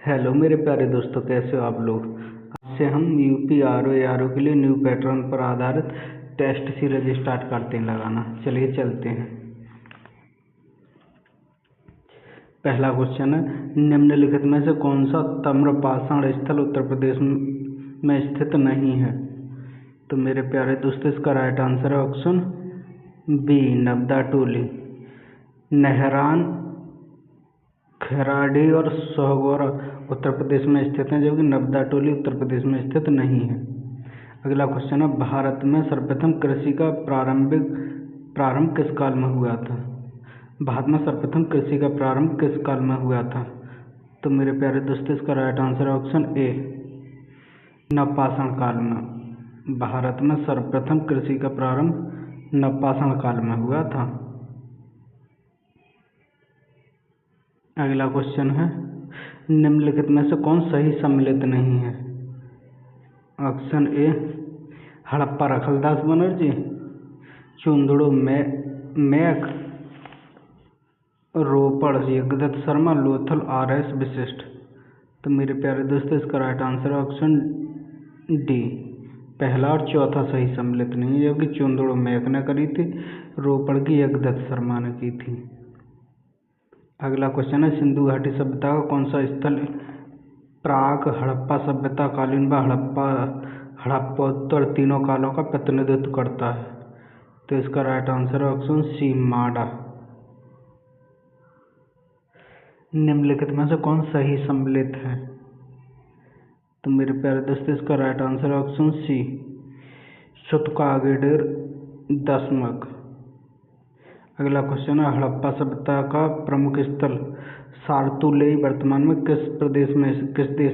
Hello मेरे प्यारे दोस्तों, कैसे हो आप लोग। आज से हम यूपी आर ओ के लिए न्यू पैटर्न पर आधारित टेस्ट सीरीज स्टार्ट करते हैं लगाना। चलिए चलते हैं। पहला क्वेश्चन है, निम्नलिखित में से कौन सा ताम्रपाषाण स्थल उत्तर प्रदेश में स्थित नहीं है। तो मेरे प्यारे दोस्तों, इसका राइट आंसर है ऑप्शन बी, नब्दा टोली। नेहरान, खेराडी और सोहगौरा उत्तर प्रदेश में स्थित हैं, जबकि नब्दा टोली उत्तर प्रदेश में स्थित नहीं है। अगला क्वेश्चन है, भारत में सर्वप्रथम कृषि का प्रारंभ किस काल में हुआ था। भारत में सर्वप्रथम कृषि का प्रारंभ किस काल में हुआ था। तो मेरे प्यारे दोस्तों, इसका राइट आंसर है ऑप्शन ए, नवपाषाण काल में। भारत में सर्वप्रथम कृषि का प्रारंभ नवपाषाण काल में हुआ था। अगला क्वेश्चन है, निम्नलिखित में से कौन सही सम्मिलित नहीं है। Option A, Harappa Rakhaldas Banerjee, Chanhudaro Mackay, Ropar Jagdatt Sharma, Lothal R S. Vashishtha. तो मेरे प्यारे दोस्तों, इसका राइट आंसर है ऑप्शन डी, पहला और चौथा सही सम्मिलित नहीं है, जबकि चुंदड़ो मैक ने करी थी, रोपड़ की जगदत्त शर्मा ने की थी। अगला क्वेश्चन है, सिंधु घाटी सभ्यता का कौन सा स्थल प्राक हड़प्पा सभ्यता कालीन व हड़प्पोत्तर तीनों कालों का प्रतिनिधित्व करता है। तो इसका राइट आंसर है ऑप्शन सी, माडा। निम्नलिखित में से कौन सही सम्मिलित है। तो मेरे प्यारे दोस्तों, इसका राइट आंसर है ऑप्शन सी, सुतकागेडेर दशमक। अगला क्वेश्चन है, हड़प्पा सभ्यता का प्रमुख स्थल सारतुलेई वर्तमान में किस देश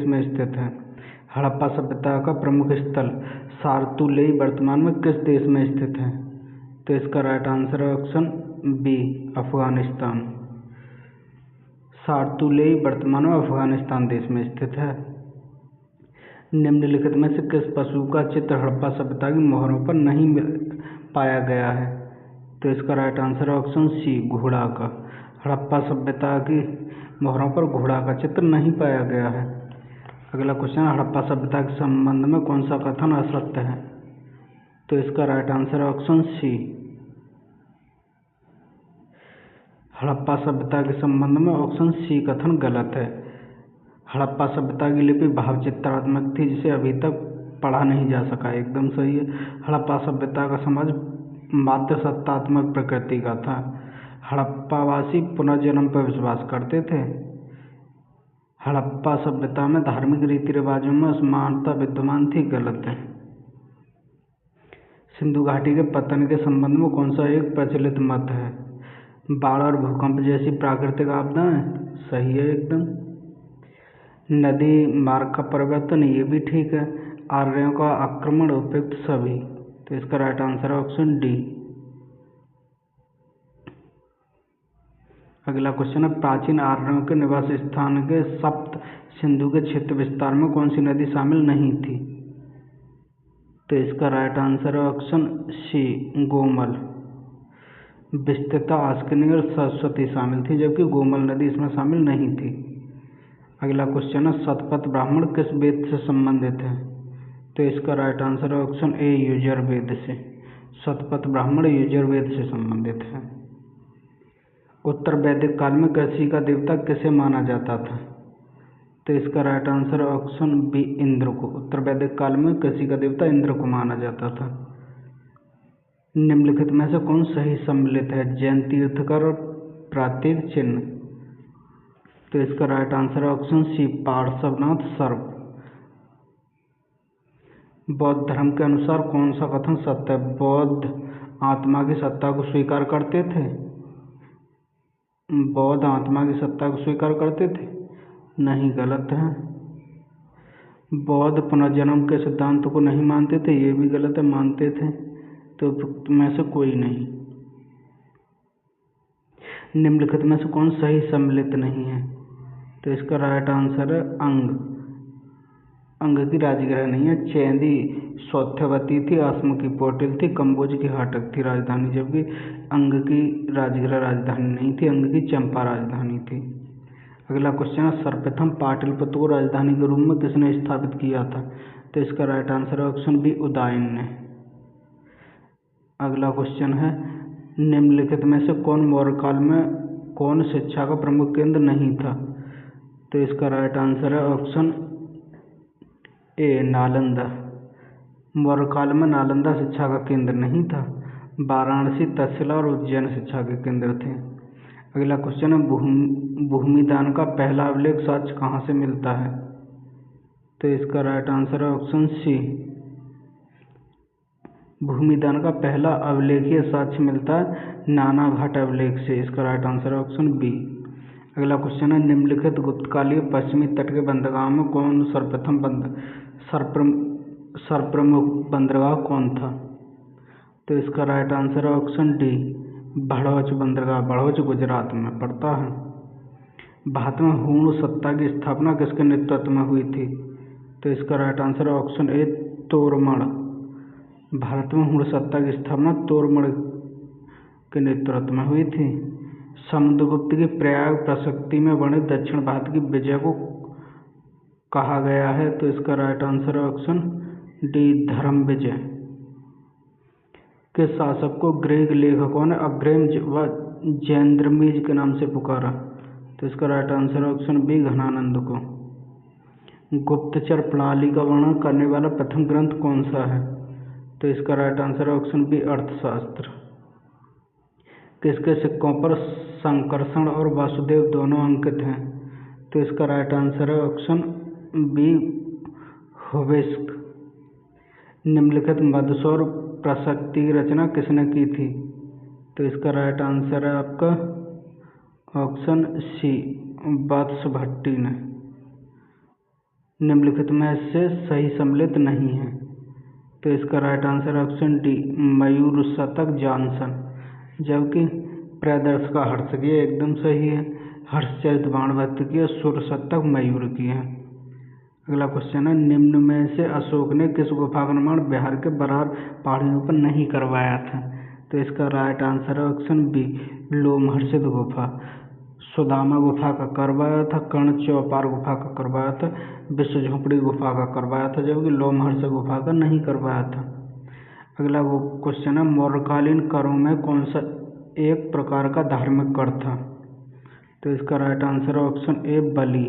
में स्थित है। हड़प्पा सभ्यता का प्रमुख स्थल सारतुलेई वर्तमान में किस देश में स्थित है। तो इसका राइट आंसर है ऑप्शन बी, अफगानिस्तान। सारतुलेई वर्तमान में अफगानिस्तान देश में स्थित है। निम्नलिखित में से किस पशु का चित्र हड़प्पा सभ्यता की मोहरों पर नहीं पाया गया है। तो इसका राइट आंसर है ऑप्शन सी, घोड़ा का। हड़प्पा सभ्यता की मोहरों पर घोड़ा का चित्र नहीं पाया गया है। अगला क्वेश्चन, हड़प्पा सभ्यता के संबंध में कौन सा कथन असत्य है। तो इसका राइट आंसर है ऑप्शन सी, हड़प्पा सभ्यता के संबंध में ऑप्शन सी कथन गलत है। हड़प्पा सभ्यता की लिपि भावचित्रात्मक थी, जिसे अभी तक पढ़ा नहीं जा सका, एकदम सही है। हड़प्पा सभ्यता का समाज मात्र सत्तात्मक प्रकृति का था। हड़प्पावासी पुनर्जन्म पर विश्वास करते थे। हड़प्पा सभ्यता में धार्मिक रीति रिवाजों में असमानता विद्यमान थी, गलत है। सिंधु घाटी के पतन के संबंध में कौन सा एक प्रचलित मत है। बाढ़ और भूकंप जैसी प्राकृतिक आपदाएं, सही है एकदम। नदी मार्ग का परिवर्तन, ये भी ठीक है। आर्यों का आक्रमण, उपयुक्त सभी। तो इसका राइट आंसर है ऑप्शन डी। अगला क्वेश्चन है, प्राचीन आर्यों के निवास स्थान के सप्त सिंधु के क्षेत्र विस्तार में कौन सी नदी शामिल नहीं थी। तो इसका राइट आंसर है ऑप्शन सी, गोमल। विस्तृता, आस्किनी और सरस्वती शामिल थी, जबकि गोमल नदी इसमें शामिल नहीं थी। अगला क्वेश्चन है, शतपथ ब्राह्मण किस वेद से संबंधित है। तो इसका राइट आंसर है ऑप्शन ए, यजुर्वेद से। शतपथ ब्राह्मण यजुर्वेद से संबंधित है। उत्तर वैदिक काल में कृषि का देवता किसे माना जाता था। तो इसका राइट आंसर है ऑप्शन बी, इंद्र को। उत्तर वैदिक काल में कृषि का देवता इंद्र को माना जाता था। निम्नलिखित में से कौन सही सम्मिलित है, जैन तीर्थकर और प्रातीर चिन्ह। तो इसका राइट आंसर है ऑप्शन सी, पार्श्वनाथ सर्प। बौद्ध धर्म के अनुसार कौन सा कथन सत्य है। बौद्ध आत्मा की सत्ता को स्वीकार करते थे। बौद्ध आत्मा की सत्ता को स्वीकार करते थे, नहीं, गलत है। बौद्ध पुनर्जन्म के सिद्धांत को नहीं मानते थे, ये भी गलत है, मानते थे। तो में से कोई नहीं। निम्नलिखित में से कौन सही सम्मिलित नहीं है। तो इसका राइट आंसर है अंग की राजगृह नहीं है। चैंदी सौथ्यवती थी, आसम की पोटिल थी, कम्बोज की हाटक थी राजधानी, जबकि अंग की राजगृह राजधानी नहीं थी, अंग की चंपा राजधानी थी। अगला क्वेश्चन है सर्वप्रथम पाटलिपुत्र को राजधानी के रूप में किसने स्थापित किया था? तो इसका राइट आंसर है ऑप्शन बी उदयन ने। अगला क्वेश्चन है निम्नलिखित में से कौन मौर्य काल में कौन शिक्षा का प्रमुख केंद्र नहीं था? तो इसका राइट आंसर है ऑप्शन ए नालंदा। मौर्य काल में नालंदा शिक्षा का केंद्र नहीं था। वाराणसी, तक्षशिला और उज्जैन शिक्षा के केंद्र थे। अगला क्वेश्चन है भूमिदान का पहला अभिलेख साक्ष्य कहाँ से मिलता है? तो इसका राइट आंसर है ऑप्शन सी। भूमिदान का पहला अभिलेखीय साक्ष्य मिलता है नानाघाट अभिलेख से। इसका राइट आंसर है ऑप्शन बी। अगला क्वेश्चन है निम्नलिखित गुप्तकालीन पश्चिमी तट के बंदरगाह में कौन सर्वप्रमुख बंदरगाह कौन था? तो इसका राइट आंसर है ऑप्शन डी भड़ौच बंदरगाह। भड़ौच गुजरात में पड़ता है। भारत में हूण सत्ता की स्थापना किसके नेतृत्व में हुई थी? तो इसका राइट आंसर है ऑप्शन ए तोरमल। भारत में हूण सत्ता की स्थापना तोरमल के नेतृत्व में हुई थी। समुद्रगुप्त की प्रयाग प्रशस्ति में वर्णित दक्षिण भारत की विजय को कहा गया है? तो इसका राइट आंसर है ऑप्शन डी धर्म विजय। किस शासक को ग्रीक लेखकों ने अग्रम व जैंद्रमीज के नाम से पुकारा? तो इसका राइट आंसर है ऑप्शन बी घनानंद को। गुप्तचर प्रणाली का वर्णन करने वाला प्रथम ग्रंथ कौन सा है? तो इसका राइट आंसर है ऑप्शन बी अर्थशास्त्र। किसके सिक्कों पर संकर्षण और वासुदेव दोनों अंकित हैं? तो इसका राइट आंसर है ऑप्शन बी हुवेस्क। निम्नलिखित मदसौर प्रशस्ति की रचना किसने की थी? तो इसका राइट आंसर है आपका ऑप्शन सी वत्स भट्टी ने। निम्नलिखित में से सही सम्मिलित नहीं है। तो इसका राइट आंसर ऑप्शन डी मयूर शतक जॉनसन। जबकि प्रदर्श का हर्ष की एकदम सही है। हर्षचरित बाणभट्ट की सुर शतक मयूर की है। अगला क्वेश्चन है निम्न में से अशोक ने किस गुफा का निर्माण बिहार के बरार पहाड़ियों पर नहीं करवाया था? तो इसका राइट आंसर है ऑप्शन बी लोमहर्षित गुफा। सुदामा गुफा का करवाया था, कर्ण चौपार गुफा का करवाया था, विश्व झोपड़ी गुफा का करवाया था, जबकि लोमहर्षित गुफा का नहीं करवाया था। अगला क्वेश्चन है मौर्यकालीन करों में कौन सा एक प्रकार का धार्मिक कर था? तो इसका राइट आंसर है ऑप्शन ए बलि।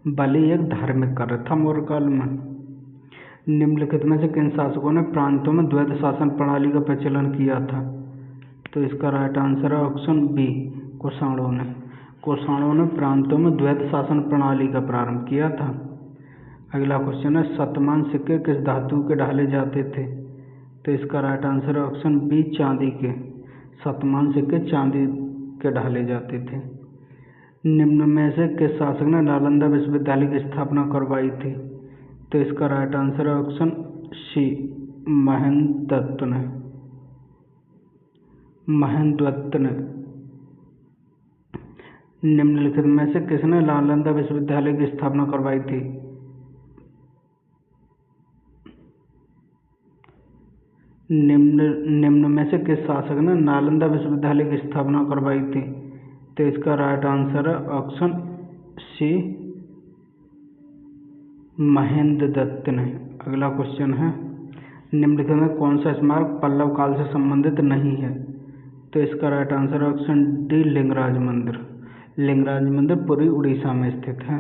बलि एक धार्मिक कर था मौर्य काल में। निम्नलिखित में से किन शासकों ने प्रांतों में द्वैध शासन प्रणाली का प्रचलन किया था? तो इसका राइट आंसर है ऑप्शन बी कुषाणों ने। कुषाणों ने प्रांतों में द्वैध शासन प्रणाली का प्रारंभ किया था। अगला क्वेश्चन है शतमान सिक्के किस धातु के ढाले जाते थे? तो इसका राइट आंसर है ऑप्शन बी चांदी के। शतमान सिक्के चांदी के ढाले जाते थे। निम्न में से किस शासक ने नालंदा विश्वविद्यालय की स्थापना करवाई थी? तो इसका राइट आंसर है ऑप्शन सी महेंद्र दत्त ने। महेंद्र दत्त ने। निम्नलिखित में से किसने नालंदा विश्वविद्यालय की स्थापना करवाई थी? निम्न में से किस शासक ने नालंदा विश्वविद्यालय की स्थापना करवाई थी? तो इसका राइट आंसर है ऑप्शन सी महेंद्र दत्त ने। अगला क्वेश्चन है निम्नलिखित में कौन सा स्मारक पल्लव काल से संबंधित नहीं है? तो इसका राइट आंसर है ऑप्शन डी लिंगराज मंदिर। लिंगराज मंदिर पूरी उड़ीसा में स्थित है।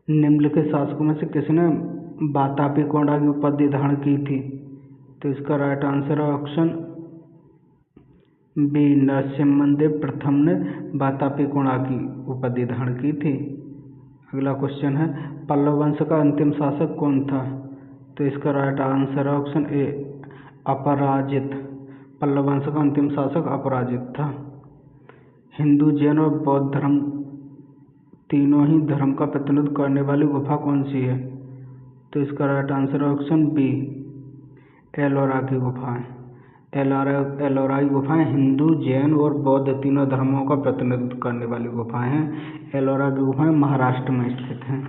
निम्नलिखित शासकों में से किसने वातापी कोंडा की उपाधि धारण की थी? तो इसका राइट आंसर है ऑप्शन बी नरसिम्हदेव प्रथम ने वातापी कोंडा की उपाधि धारण की थी। अगला क्वेश्चन है पल्लव वंश का अंतिम शासक कौन था? तो इसका राइट आंसर है ऑप्शन ए अपराजित। पल्लव वंश का अंतिम शासक अपराजित था। हिंदू, जैन और बौद्ध धर्म तीनों ही धर्म का प्रतिनिधित्व करने वाली गुफा कौन सी है? तो इसका राइट आंसर है ऑप्शन बी एलोरा की गुफाएं। एलोरा की गुफाएं हिंदू, जैन और बौद्ध तीनों धर्मों का प्रतिनिधित्व करने वाली गुफाएं हैं। एलोरा की गुफाएं महाराष्ट्र में स्थित हैं।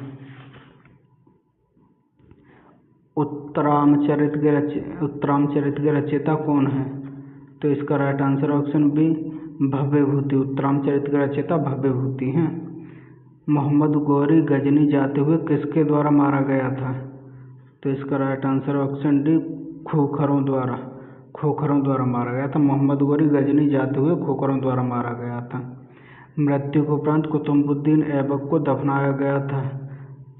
उत्तरामचरित के रचयिता कौन है? तो इसका राइट आंसर ऑप्शन बी भव्यभूति। उत्तरामचरित के रचयिता भव्यभूति हैं। मोहम्मद गौरी गजनी जाते हुए किसके द्वारा मारा गया था? तो इसका राइट आंसर ऑप्शन डी, खोखरों द्वारा मारा गया था। मोहम्मद गौरी गजनी जाते हुए खोखरों द्वारा मारा गया था। मृत्यु के उपरांत कुतुबुद्दीन ऐबक को दफनाया गया था।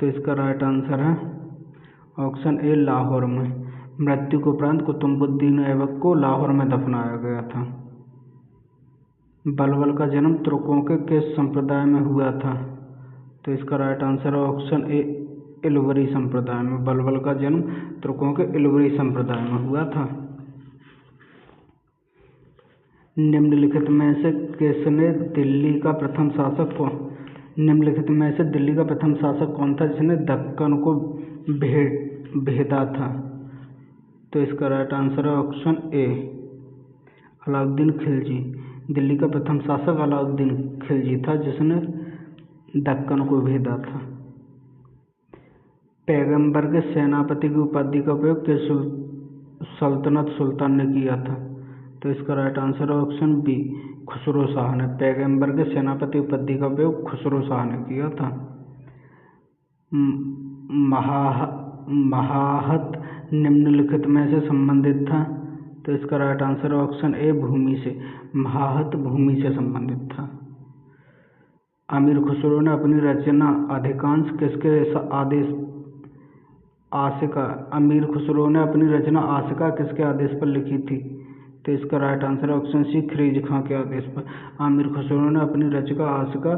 तो इसका राइट आंसर है ऑप्शन ए, लाहौर में। मृत्यु के उपरांत कुतुबुद्दीन ऐबक को लाहौर में दफनाया गया था। बलबल का जन्म तुर्कों के किस संप्रदाय में हुआ था? तो इसका राइट आंसर है ऑप्शन ए, इलवरी संप्रदाय में। बलबल का जन्म तुर्कों के इलवरी संप्रदाय में हुआ था। निम्नलिखित में से दिल्ली का प्रथम शासक कौन था जिसने दक्कन को भेदा था? तो इसका राइट आंसर है ऑप्शन ए, अलाउद्दीन खिलजी। दिल्ली का प्रथम शासक अलाउद्दीन खिलजी था जिसने दक्कन को भेदा था। पैगंबर के सेनापति की उपाधि का उपयोग किस सल्तनत सुल्तान ने किया था? तो इसका राइट आंसर है ऑप्शन बी, खुसरो शाह ने। पैगंबर के सेनापति उपाधि का उपयोग खुसरो शाह ने किया था। महाहत निम्नलिखित में से संबंधित था? तो इसका राइट आंसर है ऑप्शन ए, भूमि से। महाहत भूमि से संबंधित था। अमीर खुसरो ने अपनी रचना अधिकांश किसके किसके आदेश पर लिखी थी? तो इसका राइट आंसर है ऑप्शन सी, खिरीज खां के आदेश पर। आमिर खुसरो ने अपनी रचना आशिका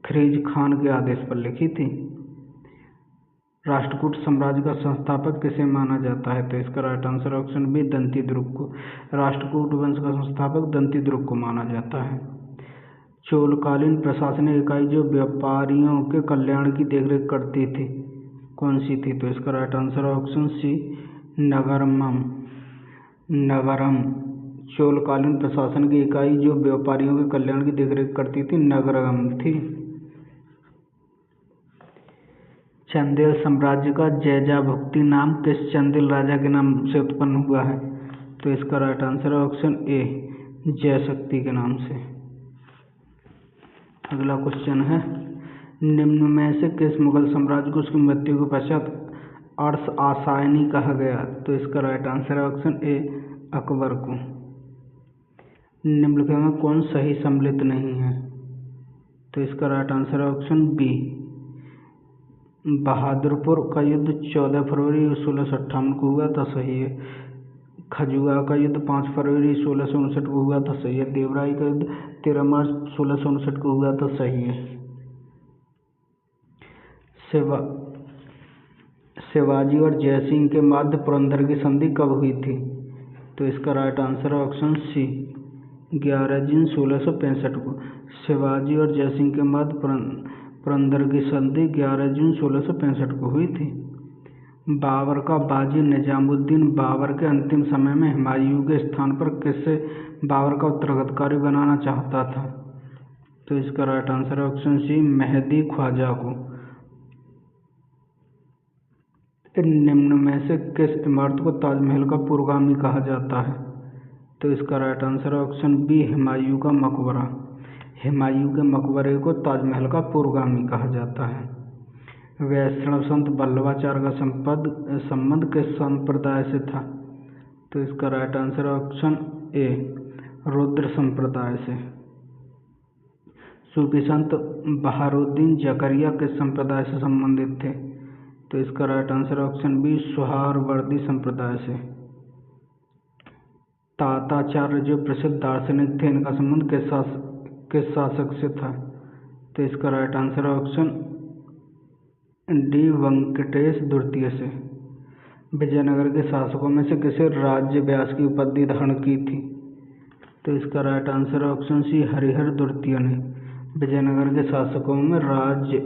खिरीज खान के आदेश पर लिखी थी। राष्ट्रकूट साम्राज्य का संस्थापक किसे माना जाता है? तो इसका right answer option B, Dantidurga को। राष्ट्रकूट वंश का संस्थापक दंतीदुर्ग को माना जाता है। चोलकालीन प्रशासनिक इकाई जो व्यापारियों के कल्याण की देखरेख करती थी कौन सी थी? तो इसका राइट आंसर ऑप्शन सी, नगरम। चोलकालीन प्रशासन की इकाई जो व्यापारियों के कल्याण की देखरेख करती थी नगरम थी। चंदेल साम्राज्य का जैजाभुक्ति नाम किस चंदेल राजा के नाम से उत्पन्न हुआ है? तो इसका राइट आंसर है ऑप्शन ए, जयशक्ति के नाम से। अगला क्वेश्चन है, निम्न में से किस मुगल साम्राज्य को उसकी मृत्यु के पश्चात अर्श आसायनी कहा गया? तो इसका राइट आंसर है ऑप्शन ए, अकबर को। निम्नलिखित में कौन सही सम्मिलित नहीं है? तो इसका राइट आंसर है ऑप्शन बी, बहादुरपुर का युद्ध 14 फरवरी 1658 को हुआ था, सही है। खजुआ का युद्ध 5 फरवरी 1659 को हुआ था, सही है। देवराई का युद्ध 13 मार्च 1659 को हुआ था, सही है। शिवाजी और जयसिंह के मध्य पुरंदर की संधि कब हुई थी? तो इसका राइट आंसर है ऑप्शन सी, 11 जून 1665 को। शिवाजी और जयसिंह के मध्य पुरंदर की संधि 11 जून 1665 को हुई थी। बाबर का बाजी निजामुद्दीन बाबर के अंतिम समय में हुमायूं के स्थान पर किसे बाबर का उत्तराधिकारी बनाना चाहता था? तो इसका राइट आंसर है ऑप्शन सी, मेहदी ख्वाजा को। निम्न में से किस इमारत को ताजमहल का पूर्वगामी कहा जाता है? तो इसका राइट आंसर है ऑप्शन बी, हुमायूं का मकबरा। हुमायूं के मकबरे को ताजमहल का पूर्वगामी कहा जाता है। वैष्णव संत वल्लभाचार्य का संबंध किस संप्रदाय से था? तो इसका राइट आंसर है ऑप्शन ए, रुद्र संप्रदाय से। सूफी संत बहारुद्दीन जकरिया किस संप्रदाय से संबंधित थे? तो इसका right answer option B, Suhrawardi संप्रदाय से। ताताचार्य जो प्रसिद्ध दार्शनिक थे, इनका संबंध किस शासक से था? तो इसका right answer option D, Venkatesh द्वितीय से। विजयनगर के शासकों में से किसे राज्य व्यास की उपाधि धारण की थी? तो इसका right answer option C, Harihara द्वितीय ने। विजयनगर के शासकों में राज्य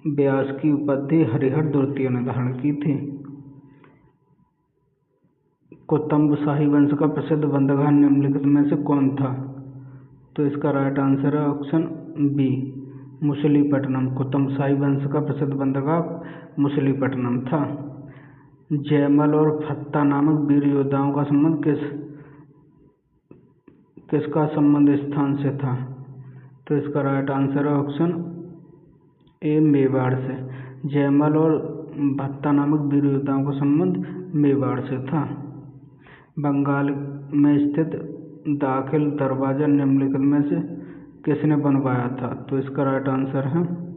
व्यास की उपाधि हरिहर द्वितीय ने धारण की थी। कुतुब शाही वंश का प्रसिद्ध बंदरगाह निम्नलिखित में से कौन था? तो इसका राइट आंसर है ऑप्शन बी, मछलीपट्टनम। कुतुब शाही वंश का प्रसिद्ध बंदरगाह मछलीपट्टनम था। जयमल और फत्ता नामक वीर योद्धाओं का संबंध किसका संबंध स्थान से था? तो इसका राइट आंसर है ऑप्शन ए मेवाड़ से। जयमल और भत्ता नामक वीर योद्धाओं का संबंध मेवाड़ से था। बंगाल में स्थित दाखिल दरवाजा निम्नलिखित में से किसने बनवाया था? तो इसका राइट आंसर है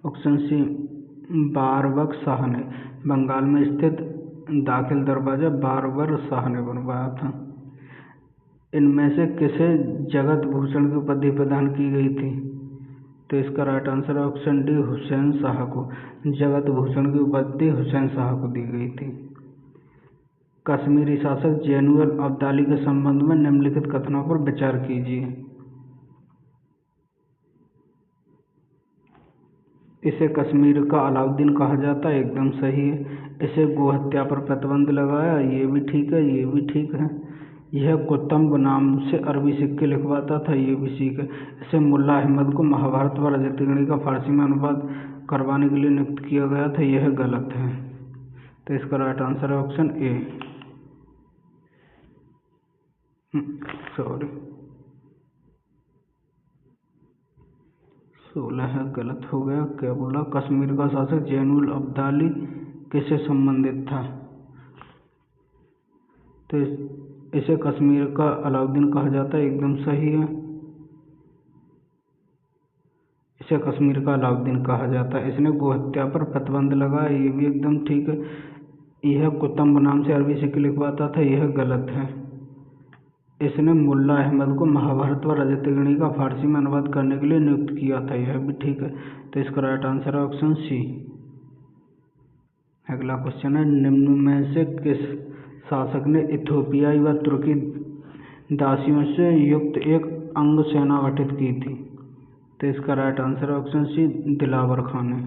ऑप्शन सी बारबक शाह ने। बंगाल में स्थित दाखिल दरवाजा बारबर शाह ने बनवाया था। इनमें से किसे जगत भूषण की उपाधि प्रदान की गई थी? तो इसका right answer option D Hussain Shah को जगत भूषण की उपाधि हुसैन शाह को दी गई थी। कश्मीरी शासक जैनुल अब्दाली के संबंध में निम्नलिखित कथनों पर विचार कीजिए। इसे कश्मीर का अलाउद्दीन कहा जाता है, एकदम सही है। इसे गोहत्या पर प्रतिबंध लगाया, ये भी ठीक है, ये भी ठीक है। यह कुतुब नाम से अरबी सिक्के लिखवाता था, ये भी ठीक है। इसे मुल्ला अहमद को महाभारत व रजतगणी का फारसी में अनुवाद करवाने के लिए नियुक्त किया गया था, यह गलत है। तो इसका राइट आंसर है ऑप्शन ए। सॉरी 16 है, गलत हो गया। क्या बोला? कश्मीर का शासक जैनुल अब्दाली किससे संबंधित था? तो इसे कश्मीर का अलाउद्दीन कहा जाता है, एकदम सही है। इसे कश्मीर का अलाउद्दीन कहा जाता है। इसने गोहत्या पर प्रतिबंध लगाया, ये भी एकदम ठीक है। यह कुतुब नाम से अरबी सिक्के लिखवाता था, यह गलत है। इसने मुल्ला अहमद को महाभारत व रजतगणी का फारसी में अनुवाद करने के लिए नियुक्त किया था, यह भी ठीक है। तो इसका राइट आंसर है ऑप्शन सी। अगला क्वेश्चन है, निम्न में से किस शासक ने इथोपियाई व तुर्की दासियों से युक्त एक अंग सेना गठित की थी? तो इसका राइट आंसर है ऑप्शन सी दिलावर खान है।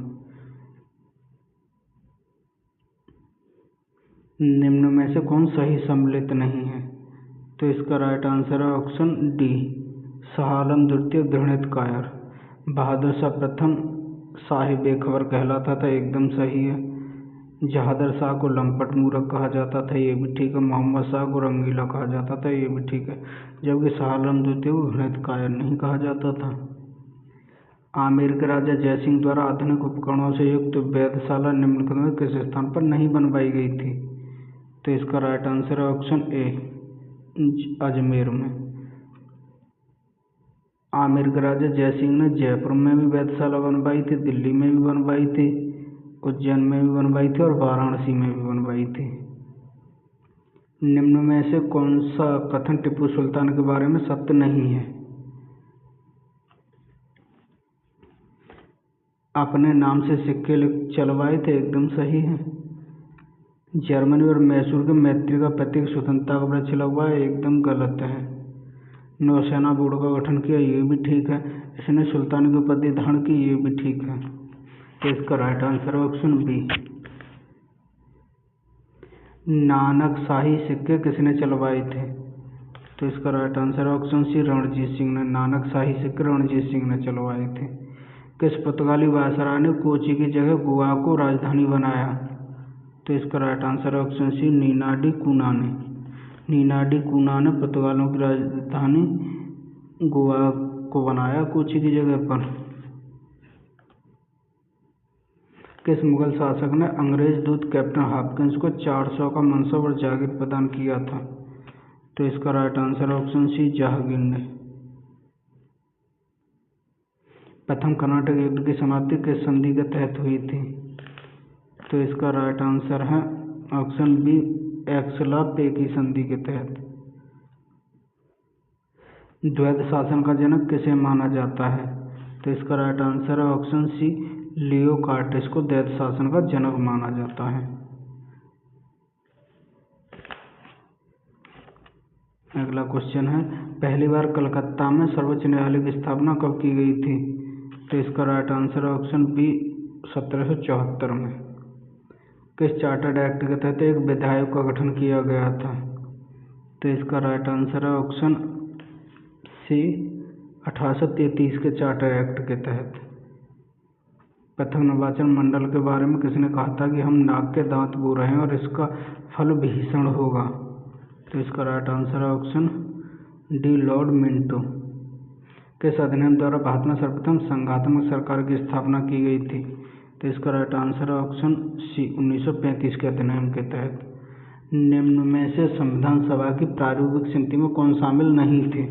निम्न में से कौन सही सम्मिलित नहीं है? तो इसका राइट आंसर है ऑप्शन डी शाह आलम द्वितीय घृणित कायर। बहादुर शाह प्रथम साहिब बेखबर कहलाता था, एकदम सही है। जहादर शाह को लंपट मूरख कहा जाता था, ये भी ठीक है। मोहम्मद शाह को रंगीला कहा जाता था, ये भी ठीक है। जबकि शाह आलम द्वितीय को घृणित कायर नहीं कहा जाता था। आमेर के राजा जयसिंह द्वारा आधुनिक उपकरणों से युक्त वेधशाला निम्नलिखित में किस स्थान पर नहीं बनवाई गई थी? तो इसका राइट आंसर है ऑप्शन ए अजमेर में। आमेर के राजा जयसिंह ने जयपुर में भी वेधशाला बनवाई थी, दिल्ली में भी बनवाई थी, उज्जैन में भी बनवाई थी और वाराणसी में भी बनवाई थी। निम्न में से कौन सा कथन टिप्पू सुल्तान के बारे में सत्य नहीं है? अपने नाम से सिक्के चलवाए थे, एकदम सही है। जर्मनी और मैसूर के मैत्री का प्रतीक स्वतंत्रता का वृक्ष लगवाया, एकदम गलत है। नौसेना बोर्ड का गठन किया, ये भी ठीक है। इसने सुल्तान की उपाधि धारण की, ये भी ठीक है। तो इसका राइट आंसर है ऑप्शन बी। नानक शाही सिक्के किसने चलवाए थे? तो इसका राइट आंसर है ऑप्शन सी रणजीत सिंह ने। नानक शाही सिक्के रणजीत सिंह ने चलवाए थे। किस पुर्तगाली वायसराय ने कोची की जगह गोवा को राजधानी बनाया? तो इसका राइट आंसर है ऑप्शन सी नीना डी कूना ने। नीना डी कूना ने पुर्तगालों की राजधानी गोवा को बनाया कोची की जगह पर। किस मुगल शासक ने अंग्रेज दूत कैप्टन हॉपकिंस को 400 का मनसब और जागीर प्रदान किया था? तो इसका right answer option C Jahangir ने। प्रथम कर्नाटक युद्ध की समाप्ति किस संधि के तहत हुई थी? तो इसका राइट आंसर है ऑप्शन बी एक्सला-पेकी संधि के तहत। द्वैध शासन का जनक किसे माना जाता है? तो इसका राइट आंसर है ऑप्शन सी लियो कार्टेस को द्वैध शासन का जनक माना जाता है। अगला क्वेश्चन है, पहली बार कलकत्ता में सर्वोच्च न्यायालय की स्थापना कब की गई थी? तो इसका राइट आंसर है ऑप्शन बी 1774 में। किस चार्टर्ड एक्ट के तहत एक विधायक का गठन किया गया था? तो इसका राइट आंसर है ऑप्शन सी 1833 के चार्टर एक्ट के तहत। पृथक निर्वाचन मंडल के बारे में किसने कहा था कि हम नाक के दांत बो रहे हैं और इसका फल भीषण होगा? तो इसका राइट आंसर है ऑप्शन डी लॉर्ड मिंटो। किस अधिनियम द्वारा भारत में सर्वप्रथम संघात्मक सरकार की स्थापना की गई थी? तो इसका राइट आंसर है ऑप्शन सी 1935 के अधिनियम के तहत। निम्न में से संविधान सभा की प्रारूपिक समिति में कौन शामिल नहीं थे?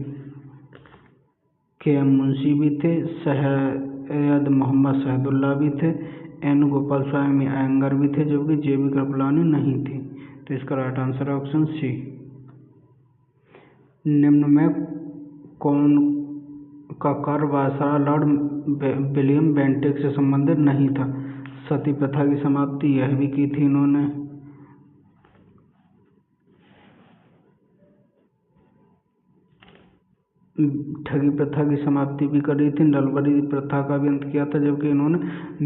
के एम मुंशी भी थे, सैयद मोहम्मद शहदुल्ला भी थे, एन गोपाल स्वामी अयंगार भी थे, जबकि जे बी कृपलानी नहीं थी। तो इसका राइट आंसर है ऑप्शन सी। निम्न में कौन का कार्य वायसराय लॉर्ड विलियम बेंटिक से संबंधित नहीं था? सती प्रथा की समाप्ति यह भी की थी इन्होंने, ठगी प्रथा की समाप्ति भी करी थी, नलबरी प्रथा का भी अंत किया था, जबकि इन्होंने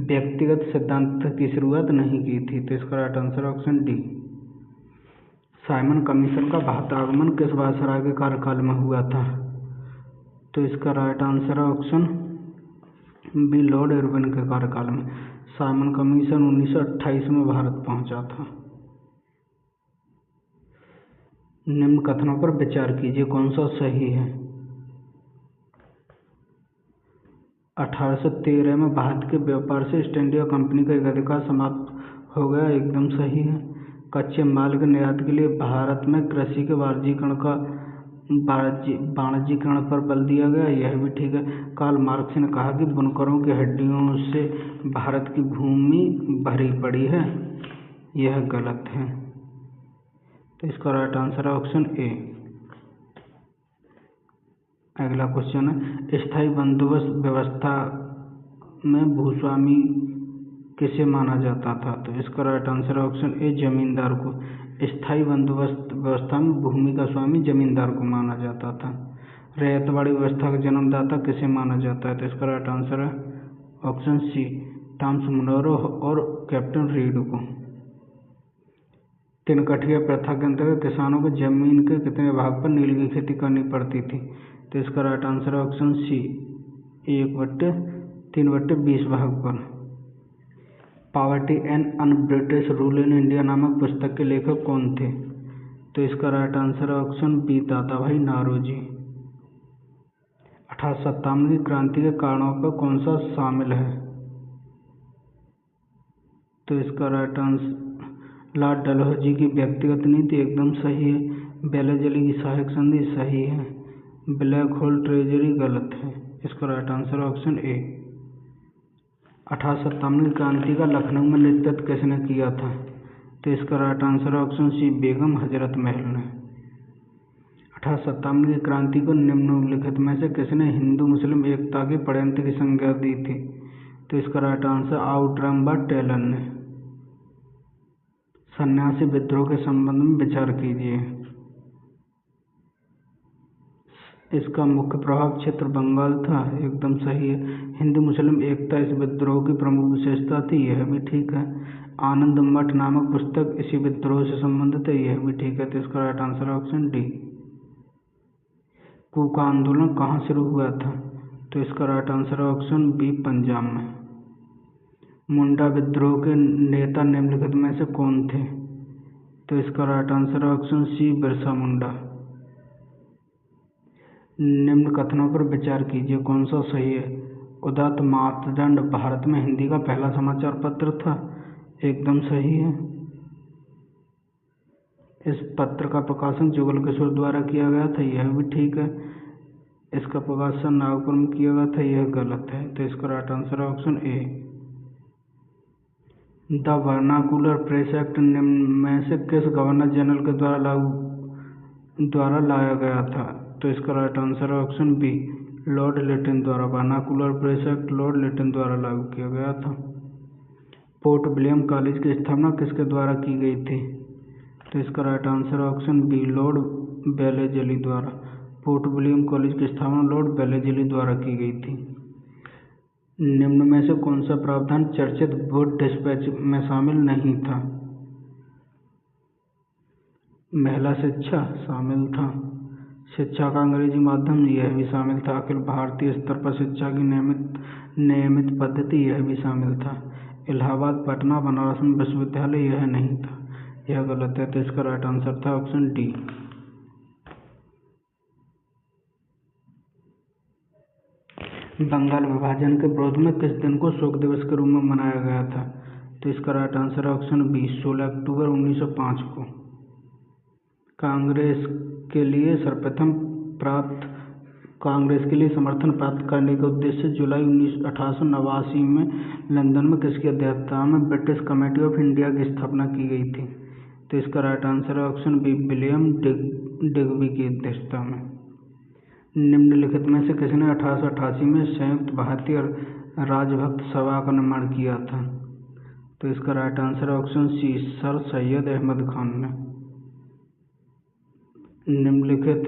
व्यक्तिगत सिद्धांत की शुरुआत नहीं की थी। तो इसका right answer option D. Simon commission का भारत आगमन किस वायसराय के कार्यकाल में हुआ था? तो इसका राइट आंसर है ऑप्शन बी लॉर्ड इरविन के कार्यकाल में। साइमन कमीशन 1928 में भारत पहुंचा था। निम्न कथनों पर विचार कीजिए, कौन सा सही है? 1813 में भारत के व्यापार से ईस्ट इंडिया कंपनी का एकाधिकार समाप्त हो गया, एकदम सही है। कच्चे माल के निर्यात के लिए भारत में कृषि के वाणिज्यीकरण पर बल दिया गया, यह भी ठीक है। कार्ल मार्क्स ने कहा कि बुनकरों की हड्डियों से भारत की भूमि भरी पड़ी है, यह गलत है। तो इसका राइट आंसर है ऑप्शन ए। अगला क्वेश्चन है, स्थायी बंदोबस्त व्यवस्था में भूस्वामी किसे माना जाता था? तो इसका राइट आंसर है ऑप्शन ए जमींदार को। स्थायी बंदोबस्त व्यवस्था में भूमि का स्वामी जमींदार को माना जाता था। रैयतवाड़ी व्यवस्था का जन्मदाता किसे माना जाता है? तो इसका राइट आंसर है ऑप्शन सी टॉमस मुनरो और कैप्टन रीड को। तिनकठिया प्रथा के अंतर्गत किसानों को जमीन के कितने भाग पर नील की खेती करनी पड़ती थी? तो इसका राइट आंसर है ऑप्शन सी 1/3/20 भाग पर। Poverty and un British rule in India नामक पुस्तक के लेखक कौन थे? तो इसका राइट आंसर है ऑप्शन बी दादाभाई नारोजी। 1857 की क्रांति के कारणों पर कौन सा शामिल है? तो इसका राइट आंसर लॉर्ड डलहौजी की व्यक्तिगत नीति, एकदम सही है। बेलेजली की सहायक संधि सही है। ब्लैक होल ट्रेजरी गलत है। इसका राइट आंसर ऑप्शन ए। 1857 की क्रांति का लखनऊ में नेतृत्व किसने किया था? तो इसका राइट आंसर ऑप्शन सी बेगम हजरत महल ने। 1857 की क्रांति को निम्नलिखित में से किसने हिंदू मुस्लिम एकता के षड्यंत्र की संज्ञा दी थी? तो इसका राइट आंसर आउटरम व टेलर ने। सन्यासी विद्रोह के संबंध में विचार कीजिए। इसका मुख्य प्रभाव क्षेत्र बंगाल था, एकदम सही है। हिंदू मुस्लिम एकता इस विद्रोह की प्रमुख विशेषता थी, यह भी ठीक है। आनंद मठ नामक पुस्तक इसी विद्रोह से संबंधित है, यह भी ठीक है। तो इसका right answer option D. Kuka आंदोलन कहाँ शुरू हुआ था? तो इसका right answer option B Punjab में। मुंडा विद्रोह के नेता निम्नलिखित में से कौन थे? तो इसका right answer option C Birsa Munda. निम्न कथनों पर विचार कीजिए, कौन सा सही है? उदात्त मातदंड भारत में हिंदी का पहला समाचार पत्र था, एकदम सही है। इस पत्र का प्रकाशन जुगल किशोर द्वारा किया गया था, यह भी ठीक है। इसका प्रकाशन नागपुर में किया गया था, यह गलत है। तो इसका राइट आंसर है option A. The vernacular press act निम्न में से किस गवर्नर जनरल के द्वारा लाया गया था? तो इसका राइट आंसर है ऑप्शन बी लॉर्ड लिटन द्वारा। Vernacular press act lord Lytton द्वारा लागू किया गया था। पोर्ट विलियम कॉलेज की स्थापना किसके द्वारा की गई थी? तो इसका right answer option B lord Wellesley द्वारा। पोर्ट विलियम कॉलेज की स्थापना लॉर्ड बेलेजली द्वारा की गई थी। निम्न में से कौन सा प्रावधान चर्चित वुड डिस्पैच में शामिल नहीं था? महिला शिक्षा शामिल था। शिक्षा का अंग्रेजी माध्यम, यह भी शामिल था। अखिल भारतीय स्तर पर शिक्षा की नियमित पद्धति, यह भी शामिल था। इलाहाबाद पटना बनारस में विश्वविद्यालय, यह नहीं था, यह गलत है। तो इसका राइट आंसर था ऑप्शन डी। बंगाल विभाजन के विरोध में किस दिन को शोक दिवस के रूप में मनाया गया था? तो इसका राइट आंसर है ऑप्शन बी 16 अक्टूबर 1905 को। कांग्रेस के लिए समर्थन प्राप्त करने के उद्देश्य से जुलाई 1889 में लंदन में किसकी अध्यक्षता में ब्रिटिश कमेटी ऑफ इंडिया की स्थापना की गई थी? तो इसका राइट आंसर है ऑप्शन बी विलियम डिग्बी की अध्यक्षता में। निम्नलिखित में से किसने 1888 में संयुक्त भारतीय राजभक्त सभा का निर्माण किया था? तो इसका राइट आंसर है option C sir Syed Ahmad Khan ने। निम्नलिखित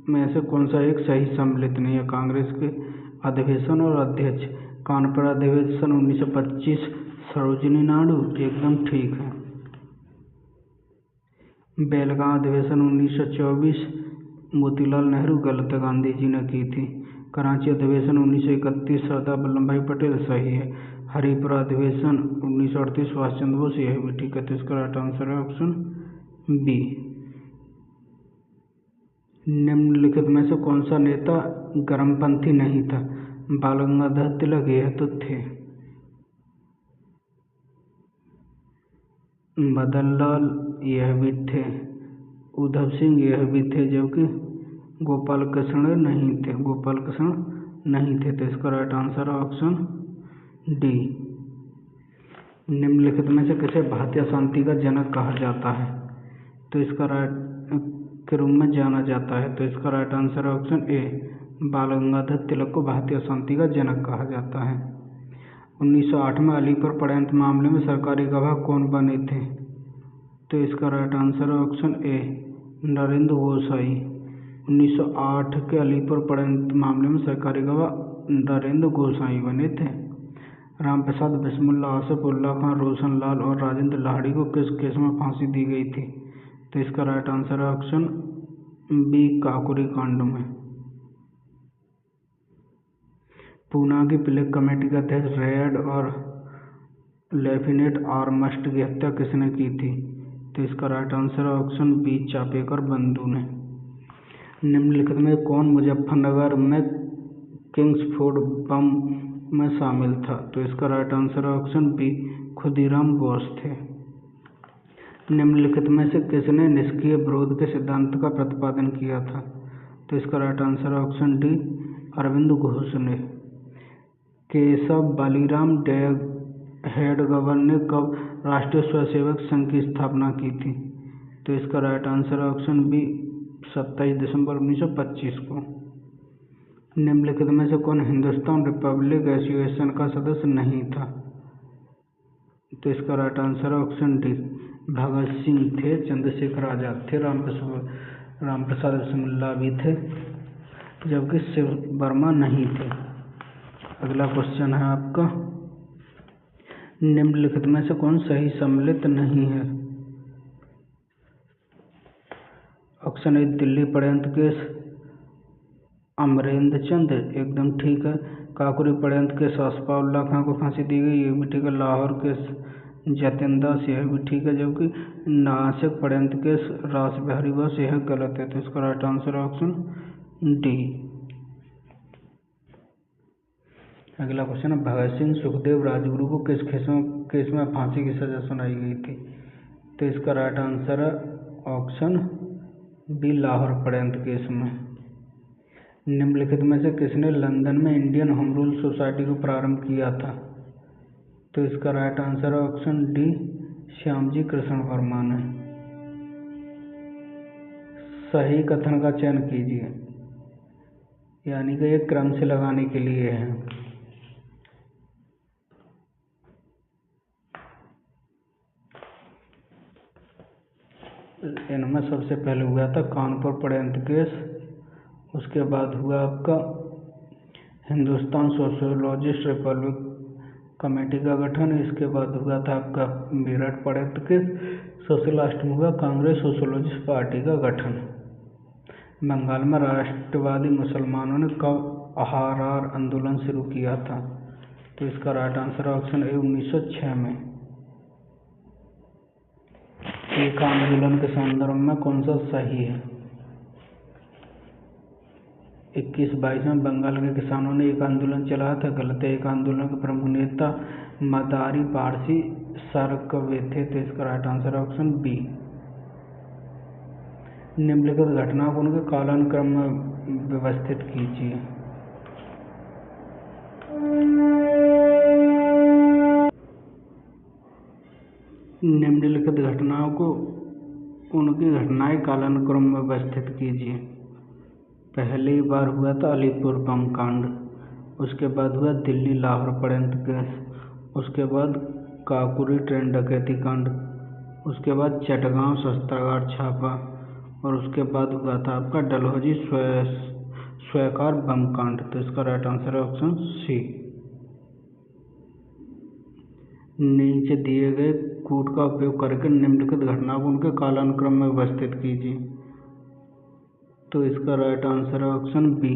में से कौन सा एक सही सम्मिलित नहीं है? कांग्रेस के अधिवेशन और अध्यक्ष। कानपुर अधिवेशन 1925 सरोजिनी नायडू एकदम ठीक है। बेलगाम अधिवेशन 1924 मोतीलाल नेहरू गलत है, गांधी जी ने की थी। कराची अधिवेशन 1931 सरदार वल्लभ भाई पटेल सही है। हरिपुरा अधिवेशन 1938 सुभाष चंद्र बोस यह भी ठीक है। तो इसका राइट आंसर है ऑप्शन बी। निम्नलिखित में से कौन सा नेता गर्मपंथी नहीं था? बाल गंगाधर तिलक यह तो थे। मदन लाल यह भी थे। उधम सिंह यह भी थे, जबकि गोपाल कृष्ण नहीं थे। तो इसका राइट आंसर है ऑप्शन डी। निम्नलिखित में से किसे भारतीय शांति का जनक कहा जाता है? तो इसका राइट के रूप में जाना जाता है। तो इसका राइट आंसर है ऑप्शन ए बाल गंगाधर तिलक को भारतीय शांति का जनक कहा जाता है। 1908 में अलीपुर पड़यंत्र मामले में सरकारी गवाह कौन बने थे? तो इसका राइट आंसर है ऑप्शन ए नरेंद्र गोसाई। 1908 के अलीपुर पड़यंत्र मामले में सरकारी गवाह नरेंद्र गोसाई बने थे। रामप्रसाद बिस्मिल्ला, आसिफ उल्ला खां, रोशन लाल और राजेंद्र लाहिड़ी को किस केस में फांसी दी गई थी? तो इसका राइट आंसर है ऑप्शन बी काकोरी कांड में। पूना की प्लेग कमेटी के अध्यक्ष रेड और लेफ्टिनेंट आर्मस्ट्रांग की हत्या किसने की थी? तो इसका राइट आंसर है ऑप्शन बी चापेकर बंधु ने। निम्नलिखित में कौन मुजफ्फरनगर में किंग्सफोर्ड बम में शामिल था? तो इसका राइट आंसर है ऑप्शन बी खुदीराम बोस थे। निम्नलिखित में से किसने निष्क्रिय विरोध के सिद्धांत का प्रतिपादन किया था? तो इसका राइट आंसर है ऑप्शन डी अरविंद घोष ने। केशव बालीराम हेडगेवार ने कब राष्ट्रीय स्वयंसेवक संघ की स्थापना की थी? तो इसका राइट आंसर है ऑप्शन बी 27 दिसंबर 1925 को। निम्नलिखित में से कौन हिंदुस्तान रिपब्लिक एसोसिएशन का सदस्य नहीं था? तो इसका राइट आंसर है ऑप्शन डी भगत सिंह थे, चंद्रशेखर आजाद थे, रामप्रसाद बिस्मिल्ला भी थे, जबकि शिव वर्मा नहीं थे। अगला क्वेश्चन है आपका, निम्नलिखित में से कौन सही सम्मिलित नहीं है? ऑप्शन ए दिल्ली पड़यंत्र केस अमरेंद्र चंद एकदम ठीक है। काकोरी पड़यंत्र केस आसिफ उल्ला खां को फांसी दी गई ये भी ठीक है। लाहौर केस जतिन दास यह भी ठीक है, जबकि नासिक पड़यंत्र केस रास बिहारी बोस यह गलत है। तो इसका राइट आंसर है ऑप्शन डी। अगला क्वेश्चन है भगत सिंह सुखदेव राजगुरु को किस केस में फांसी की सजा सुनाई गई थी? तो इसका राइट आंसर है ऑप्शन बी लाहौर पड़यंत्र केस में। निम्नलिखित में से किसने लंदन में इंडियन होम रूल सोसाइटी को प्रारंभ किया था? तो इसका राइट आंसर है ऑप्शन डी श्यामजी कृष्ण वर्मा ने। सही कथन का चयन कीजिए, यानी कि एक क्रम से लगाने के लिए है। इनमें सबसे पहले हुआ था कानपुर पड़यंत्र केस, उसके बाद हुआ आपका हिंदुस्तान सोशलिस्ट रिपब्लिक कमेटी का गठन, इसके बाद हुआ था आपका मेरठ पड़यंत्र केस, सबसे लास्ट में हुआ कांग्रेस सोशलिस्ट पार्टी का गठन। बंगाल में राष्ट्रवादी मुसलमानों ने कब आहार आंदोलन शुरू किया था? तो इसका राइट आंसर है ऑप्शन ए 1906 में। एक आंदोलन के संदर्भ में कौन सा सही है? 2122 में बंगाल के किसानों ने एक आंदोलन चलाया था, गलत है। एक आंदोलन के प्रमुख नेता मदारी पारसी सरकवे थे, तो इसका राइट आंसर है ऑप्शन बी। निम्नलिखित घटनाओं को उनके कालानुक्रम में व्यवस्थित कीजिए। निम्नलिखित घटनाओं को उनकी घटनाएं कालानुक्रम में व्यवस्थित कीजिए। पहली बार हुआ था अलीपुर बम कांड, उसके बाद हुआ दिल्ली लाहौर प्रणत केस, उसके बाद काकोरी ट्रेन डकैती कांड, उसके बाद चटगांव शस्त्रागार छापा, और उसके बाद हुआ था आपका डलहौजी स्वीकार बम कांड। तो इसका राइट आंसर है ऑप्शन सी। नीचे दिए गए कूट का उपयोग करके निम्नलिखित घटनाओं को उनके कालानुक्रम में व्यवस्थित कीजिए। तो इसका राइट आंसर है ऑप्शन बी,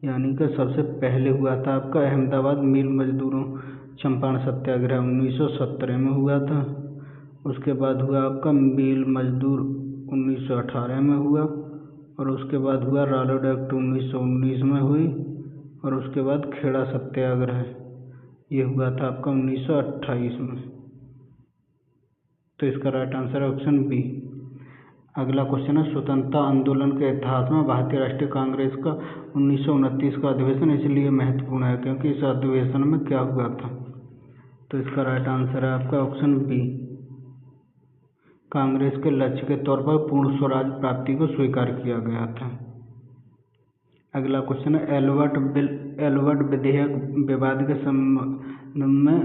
यानी कि सबसे पहले हुआ था आपका अहमदाबाद मिल मजदूरों चंपारण सत्याग्रह 1917 में हुआ था। उसके बाद हुआ आपका मिल मजदूर 1918 में हुआ, और उसके बाद हुआ रालोद एक्ट 1919 में हुई, और उसके बाद खेड़ा सत्याग्रह ये हुआ था आपका 1928 में। तो इसका राइट आंसर है ऑप्शन बी। अगला क्वेश्चन है, स्वतंत्रता आंदोलन के इतिहास में भारतीय राष्ट्रीय कांग्रेस का 1929 का अधिवेशन इसलिए महत्वपूर्ण है क्योंकि इस अधिवेशन में क्या हुआ था। तो इसका राइट आंसर है आपका ऑप्शन बी, कांग्रेस के लक्ष्य के तौर पर पूर्ण स्वराज प्राप्ति को स्वीकार किया गया था। अगला क्वेश्चन है, एल्बर्ट विधेयक विवाद के संबंध में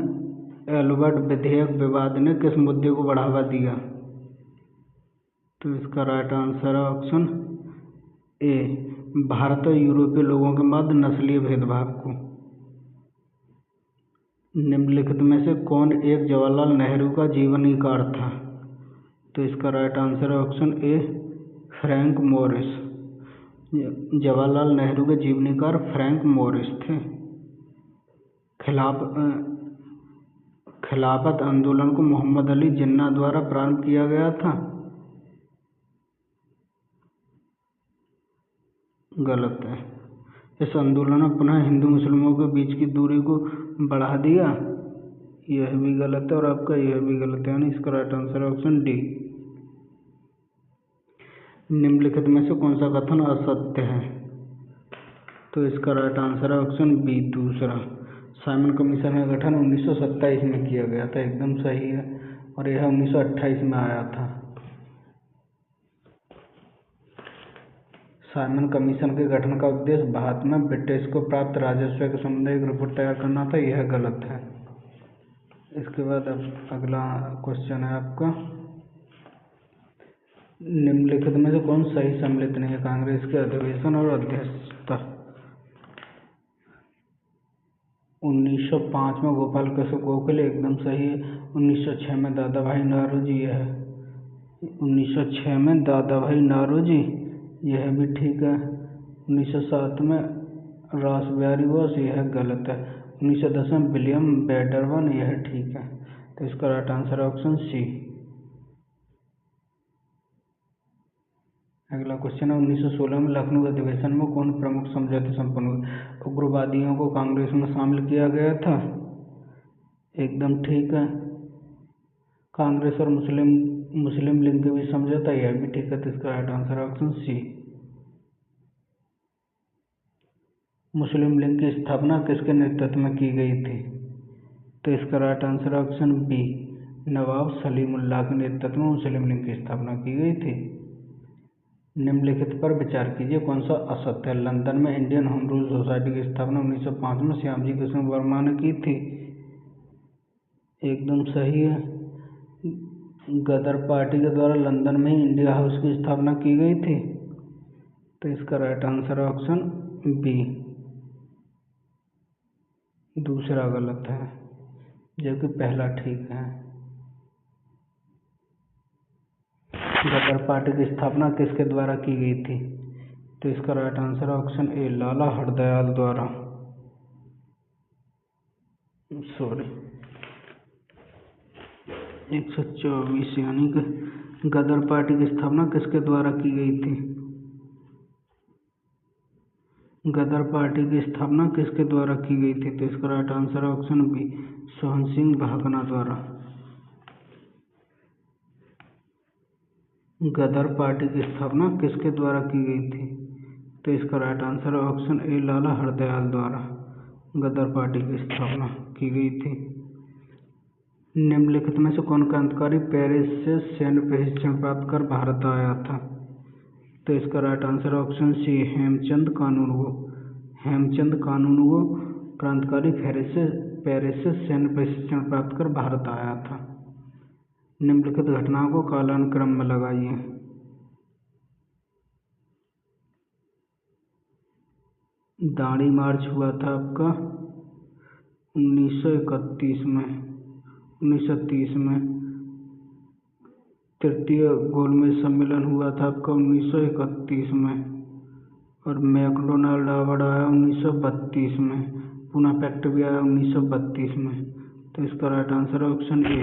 एल्बर्ट विधेयक विवाद ने किस मुद्दे को बढ़ावा दिया। तो इसका राइट आंसर है ऑप्शन ए, भारत और यूरोपीय लोगों के मध्य नस्लीय भेदभाव को। निम्नलिखित में से कौन एक जवाहरलाल नेहरू का जीवनीकार था। तो इसका राइट आंसर है ऑप्शन ए, फ्रैंक मोरिस। जवाहरलाल नेहरू के जीवनीकार फ्रैंक मोरिस थे। खिलाफत आंदोलन को मोहम्मद अली जिन्ना द्वारा प्रारंभ किया गया था, गलत है। इस आंदोलन ने पुनः हिंदू मुस्लिमों के बीच की दूरी को बढ़ा दिया, यह भी गलत है, और आपका यह भी गलत है, यानी इसका राइट आंसर है ऑप्शन डी। निम्नलिखित में से कौन सा कथन असत्य है। तो इसका राइट आंसर है ऑप्शन बी, दूसरा। साइमन कमीशन का गठन 1927 में किया गया था, एकदम सही है, और यह 1928 में आया था। साइमन कमीशन के गठन का उद्देश्य भारत में ब्रिटिश को प्राप्त राजस्व के संबंध में एक रिपोर्ट तैयार करना था, यह गलत है। इसके बाद अब अगला क्वेश्चन है आपका, निम्नलिखित में से कौन सही सम्मिलित नहीं है। कांग्रेस के अधिवेशन और अध्यक्षता 1905 में गोपाल कृष्ण गोखले, एकदम सही है। 1906 में दादा भाई नौरोजी, यह 1906 में दादा भाई नौरोजी, यह भी ठीक है। 1907 में रासबिहारी बोस, यह गलत है। 1910 में विलियम बैडरवन, यह ठीक है। तो इसका राइट आंसर है ऑप्शन सी। अगला क्वेश्चन है, 1916 में लखनऊ अधिवेशन में कौन प्रमुख समझौते संपन्न हुए। उग्रवादियों को कांग्रेस में शामिल किया गया था, एकदम ठीक है। कांग्रेस और मुस्लिम लीग के बीच समझौता, यह भी ठीक है। तो इसका राइट आंसर है ऑप्शन सी। मुस्लिम लीग की स्थापना किसके नेतृत्व में की गई थी। तो इसका राइट आंसर है ऑप्शन बी, नवाब सलीमुल्लाह के नेतृत्व में मुस्लिम लीग की स्थापना की गई थी। निम्नलिखित पर विचार कीजिए, कौन सा असत्य है। लंदन में इंडियन होम रूल सोसाइटी की स्थापना 1905 में श्यामजी कृष्ण वर्मा ने की थी, एकदम सही है। गदर पार्टी के द्वारा लंदन में ही इंडिया हाउस की स्थापना की गई थी। तो इसका राइट आंसर है ऑप्शन बी, दूसरा गलत है, जबकि पहला ठीक है। गदर पार्टी की स्थापना किसके द्वारा की गई थी। तो इसका राइट आंसर है ऑप्शन ए, लाला हरदयाल द्वारा। सॉरी, 124, यानी कि गदर पार्टी की स्थापना किसके द्वारा की गई थी। गदर पार्टी की स्थापना किसके द्वारा की गई थी? तो इसका राइट आंसर है ऑप्शन बी, सोहन सिंह भागना द्वारा। गदर पार्टी की स्थापना किसके द्वारा की गई थी? तो इसका राइट आंसर है ऑप्शन ए, लाला हरदयाल द्वारा गदर पार्टी की स्थापना की गई थी। निम्नलिखित में से कौन क्रांतिकारी पेरिस से सैन्य प्रशिक्षण प्राप्त कर भारत आया था? तो इसका right answer option C, Hemchand Kanungo. Hemchand Kanungo क्रांतिकारी पेरिस से सैन्य प्रशिक्षण प्राप्त कर भारत आया था। निम्नलिखित घटनाओं को कालानुक्रम में लगाइए। दांडी मार्च हुआ था आपका 1931 में, 1930 में। तृतीय गोलमेज सम्मेलन हुआ था आपका 1931 में। और मैकडोनाल्ड अवार्ड आया 1932 में। पूना पैक्ट भी आया 1932 में। तो इसका राइट आंसर है ऑप्शन ए।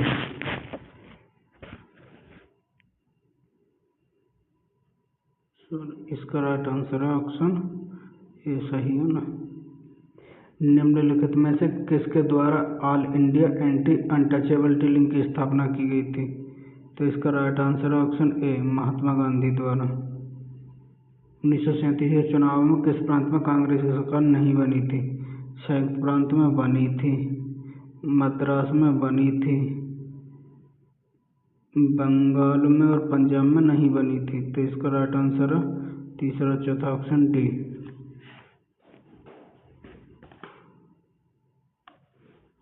इसका राइट आंसर है ऑप्शन ए, सही है ना। निम्नलिखित में से किसके द्वारा all India anti untouchability league की स्थापना की गई थी? तो इसका राइट आंसर है ऑप्शन ए, महात्मा गांधी द्वारा। 1937 के चुनाव में किस प्रांत में कांग्रेस की सरकार नहीं बनी थी? संयुक्त प्रांत में बनी थी, मद्रास में बनी थी, बंगाल में और पंजाब में नहीं बनी थी। तो इसका राइट आंसर है तीसरा चौथा ऑप्शन डी।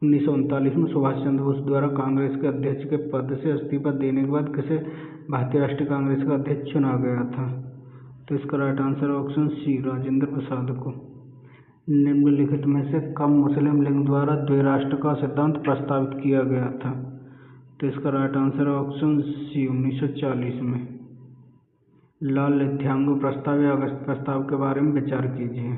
1939 में सुभाष चंद्र बोस द्वारा कांग्रेस के अध्यक्ष के पद से इस्तीफा देने के बाद किसे भारतीय राष्ट्रीय कांग्रेस का अध्यक्ष चुना गया था? तो इसका right answer option C, Rajendra Prasad को। निम्नलिखित में से कब मुस्लिम लीग द्वारा द्विराष्ट्र का सिद्धांत प्रस्तावित किया गया था? तो इसका राइट आंसर ऑप्शन सी, 1940 में। लाल लिथ्यांगो प्रस्ताव या अगस्त प्रस्ताव के बारे में विचार कीजिए।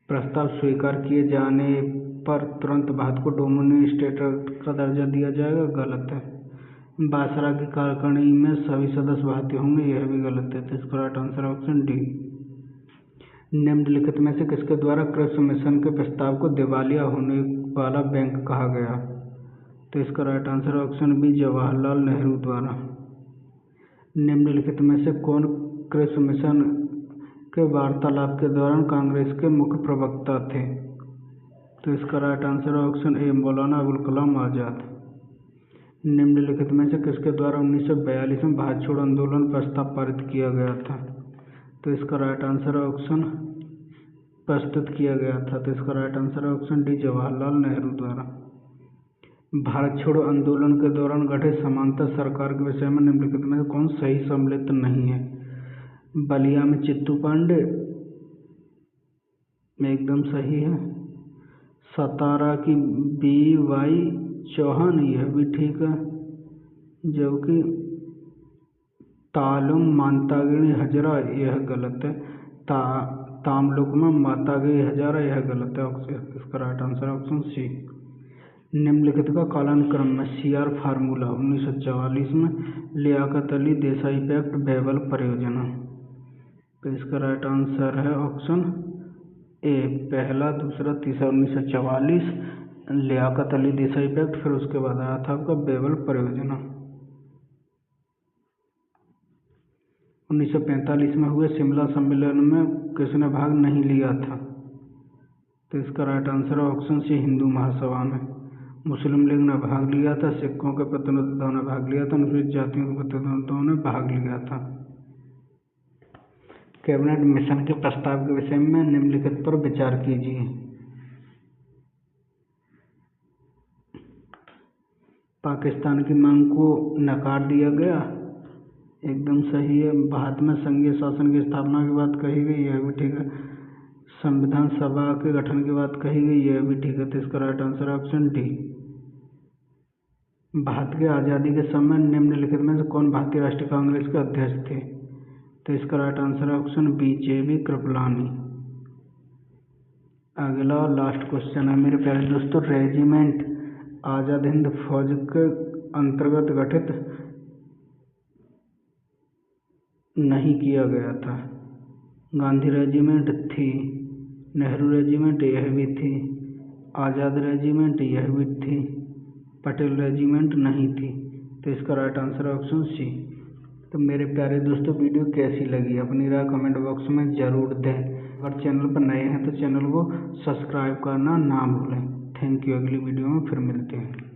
प्रस्ताव स्वीकार किए जाने पर तुरंत भारत को डोमिनियन स्टेट का दर्जा दिया जाएगा, गलत है। बासरा की कार्यकारिणी में सभी सदस्य भारतीय होंगे, यह भी गलत है। तो इसका राइट आंसर ऑप्शन डी। निम्नलिखित में से किसके द्वारा क्रिप्स मिशन के प्रस्ताव को दिवालिया होने वाला बैंक कहा गया? तो इसका right answer option B, Jawaharlal Nehru द्वारा। निम्नलिखित में से कौन क्रिप्स मिशन के वार्तालाप के दौरान कांग्रेस के मुख्य प्रवक्ता थे? तो इसका right answer option A, Maulana Abul Kalam Azad. निम्नलिखित में से किसके द्वारा 1942 में भारत छोड़ो आंदोलन प्रस्ताव पारित किया गया था? तो इसका राइट आंसर ऑप्शन प्रस्तुत किया गया था। तो इसका right answer option D, Jawaharlal Nehru द्वारा। भारत छोड़ो आंदोलन के दौरान गठित समांतर सरकार के विषय में निम्नलिखित में से कौन सही सम्मिलित नहीं है? बलिया में चित्तू पांडे में एकदम सही है। सतारा की BY चौहान, यह भी ठीक है। जबकि तालुम मांतागिरी हजरा, यह गलत है। तामलुक में मातागिरी हजारा, यह गलत है। इसका राइट आंसर ऑप्शन सी। निम्नलिखित का कालानुक्रम में CR फार्मूला 1944 में, लियाकत अली देसाई पैक्ट, बैबल परियोजना। तो इसका राइट आंसर है ऑप्शन ए, पहला दूसरा तीसरा। 1944 लियाकत अली देसाई पैक्ट, फिर उसके बाद आया था आपका बैबल परियोजना। 1945 में हुए शिमला सम्मेलन में किसने भाग नहीं लिया था? तो इसका राइट आंसर है ऑप्शन सी, हिंदू महासभा में। मुस्लिम लीग ने भाग लिया था, सिखों के प्रतिनिधित्व ने भाग लिया था, अनुसूचित जातियों के प्रतिनिधित्व ने भाग लिया था। कैबिनेट मिशन के प्रस्ताव के विषय में निम्नलिखित पर विचार कीजिए। पाकिस्तान की मांग को नकार दिया गया, एकदम सही है। भारत में संघीय शासन की स्थापना की बात कही गई, यह भी ठीक है। संविधान सभा के गठन की बात कही गई, यह भी ठीक है। तो इसका right answer option D. Bharat की आज़ादी के समय निम्नलिखित में से कौन भारतीय राष्ट्रीय कांग्रेस के अध्यक्ष थे? तो इसका right answer option B, JB Kripalani. अगला और लास्ट क्वेश्चन है मेरे प्यारे दोस्तों, रेजिमेंट आज़ाद हिंद फौज के अंतर्गत गठित नहीं किया गया था। गांधी रेजिमेंट थी, नेहरू रेजिमेंट यह भी थी, आज़ाद रेजिमेंट यह भी थी, पटेल रेजिमेंट नहीं थी। तो इसका राइट आंसर है ऑप्शन सी। तो मेरे प्यारे दोस्तों, वीडियो कैसी लगी अपनी राय कमेंट बॉक्स में ज़रूर दें। अगर चैनल पर नए हैं तो चैनल को सब्सक्राइब करना ना भूलें। Thank you. अगली वीडियो में फिर मिलते हैं।